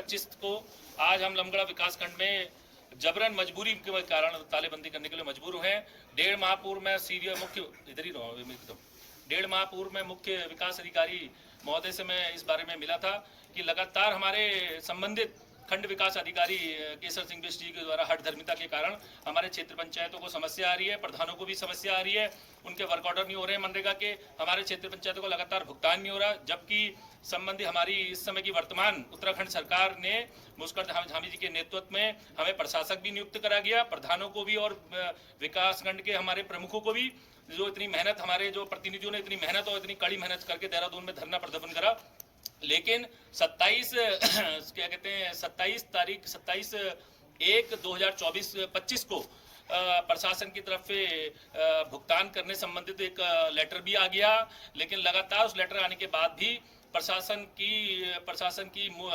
25 को आज हम लमगड़ा विकासखंड में जबरन मजबूरी के कारण तालेबंदी करने के लिए मजबूर हुए हैं। 1.5 माह पूर्व में डेढ़ माह पूर्व में मुख्य विकास अधिकारी महोदय से मैं इस बारे में मिला था कि लगातार हमारे संबंधित खंड विकास अधिकारी केसर सिंह बिष्ट जी के द्वारा हठधर्मिता के कारण हमारे क्षेत्र पंचायतों को समस्या आ रही है, प्रधानों को भी समस्या आ रही है, उनके वर्क ऑर्डर नहीं हो रहे हैं मनरेगा के, हमारे क्षेत्र पंचायतों को लगातार भुगतान नहीं हो रहा, जबकि संबंधी हमारी इस समय की वर्तमान उत्तराखंड सरकार ने मुस्कर धामी जी के नेतृत्व में हमें प्रशासक भी नियुक्त करा गया, प्रधानों को भी और विकासखंड के हमारे प्रमुखों को भी, जो इतनी मेहनत हमारे जो प्रतिनिधियों ने इतनी मेहनत और इतनी कड़ी मेहनत करके देहरादून में धरना प्रदर्शन करा। लेकिन 27/1/2024-25 को प्रशासन की तरफ से भुगतान करने संबंधित एक लेटर भी आ गया, लेकिन लगातार उस लेटर आने के बाद भी प्रशासन की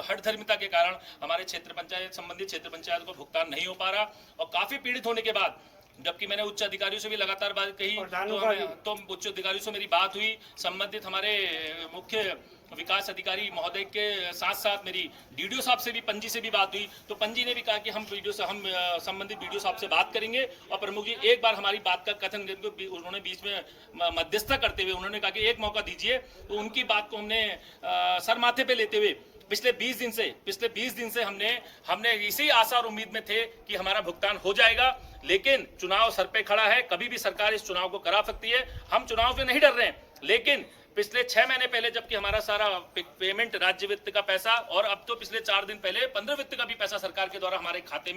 हठधर्मिता के कारण हमारे संबंधित क्षेत्र पंचायत को भुगतान नहीं हो पा रहा और काफी पीड़ित होने के बाद, जबकि मैंने उच्च अधिकारियों से भी लगातार बात कही तो उच्च अधिकारियों से मेरी बात हुई, संबंधित हमारे मुख्य विकास अधिकारी महोदय के साथ साथ मेरी डीडीओ साहब से भी, पंजी से भी बात हुई, तो पंजी ने भी कहा कि हम संबंधित डीडीओ साहब से बात करेंगे और प्रमुख जी एक बार हमारी बात का कथन उन्होंने बीच में मध्यस्थता करते हुए उन्होंने कहा कि एक मौका दीजिए, तो उनकी बात को हमने सर माथे पे लेते हुए पिछले 20 दिन से हमने इसी आशा और उम्मीद में थे कि हमारा भुगतान हो जाएगा, लेकिन चुनाव सर पे खड़ा है, कभी भी सरकार इस चुनाव को करा सकती है, हम चुनाव से नहीं डर रहे हैं। लेकिन पिछले 6 महीने पहले जबकि हमारा सारा पेमेंट राज्य वित्त का पैसा और अब तो पिछले 4 दिन पहले 15 वित्त का भी पैसा सरकार के द्वारा हमारे खाते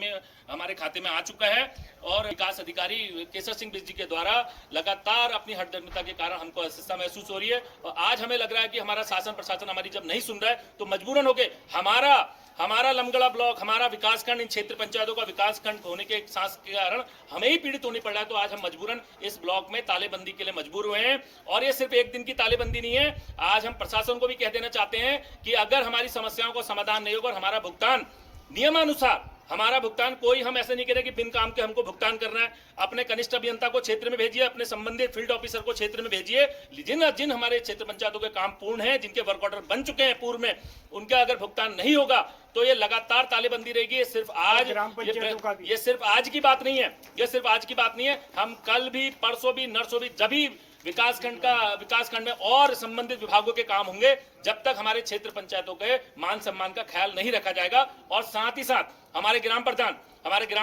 में आ चुका है और विकास अधिकारी केसर सिंह बिष्ट जी के द्वारा लगातार अपनी हठधर्मिता के कारण हमको अस्वस्थता महसूस हो रही है और आज हमें लग रहा है कि हमारा शासन प्रशासन हमारी जब नहीं सुन रहा है तो मजबूरन होके हमारा लमगड़ा ब्लॉक, हमारा विकासखंड, इन क्षेत्र पंचायतों का विकासखंड होने के साथ के कारण हमें ही पीड़ित होने पड़ रहा है, तो आज हम मजबूरन इस ब्लॉक में तालेबंदी के लिए मजबूर हुए हैं। और ये सिर्फ एक दिन की तालेबंदी नहीं है, आज हम प्रशासन को भी कह देना चाहते हैं कि अगर हमारी समस्याओं को समाधान नहीं होगा और हमारा भुगतान नियमानुसार, हमारा भुगतान कोई हम ऐसे नहीं कह रहे कि बिन काम के हमको भुगतान करना है, अपने कनिष्ठ अभियंता को क्षेत्र में भेजिए, अपने संबंधित फील्ड ऑफिसर को क्षेत्र में भेजिए, जिन हमारे क्षेत्र पंचायतों के काम पूर्ण हैं, जिनके वर्क ऑर्डर बन चुके हैं पूर्व में, उनका अगर भुगतान नहीं होगा तो ये लगातार तालेबंदी रहेगी। ये सिर्फ आज की बात नहीं है, हम कल भी, परसों भी, नरसों भी, जब भी विकासखंड में और संबंधित विभागों के काम होंगे, जब तक हमारे क्षेत्र पंचायतों के मान सम्मान का ख्याल नहीं रखा जाएगा। और साथ ही साथ हमारे ग्राम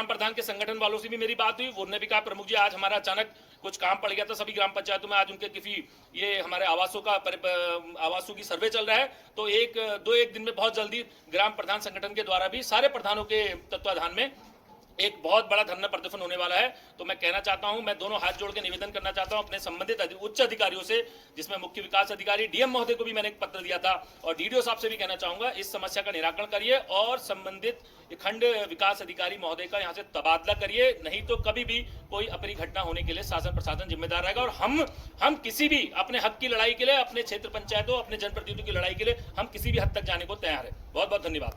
प्रधान के संगठन वालों से भी मेरी बात हुई, उन्होंने भी कहा प्रमुख जी आज हमारा अचानक कुछ काम पड़ गया था सभी ग्राम पंचायतों में, आज उनके किसी ये हमारे आवासों की सर्वे चल रहा है, तो एक दिन में बहुत जल्दी ग्राम प्रधान संगठन के द्वारा भी सारे प्रधानों के तत्वाधान में एक बहुत बड़ा धरना प्रदर्शन होने वाला है। तो मैं कहना चाहता हूं, मैं दोनों हाथ जोड़ के निवेदन करना चाहता हूं अपने संबंधित उच्च अधिकारियों से, जिसमें मुख्य विकास अधिकारी डीएम महोदय को भी मैंने एक पत्र दिया था और डीडीओ साहब से भी कहना चाहूंगा इस समस्या का निराकरण करिए और संबंधित खंड विकास अधिकारी महोदय का यहाँ से तबादला करिए, नहीं तो कभी भी कोई अपनी घटना होने के लिए शासन प्रशासन जिम्मेदार रहेगा। और हम किसी भी अपने हक की लड़ाई के लिए, अपने क्षेत्र पंचायतों, अपने जनप्रतिनिधियों की लड़ाई के लिए हम किसी भी हद तक जाने को तैयार है। बहुत बहुत धन्यवाद।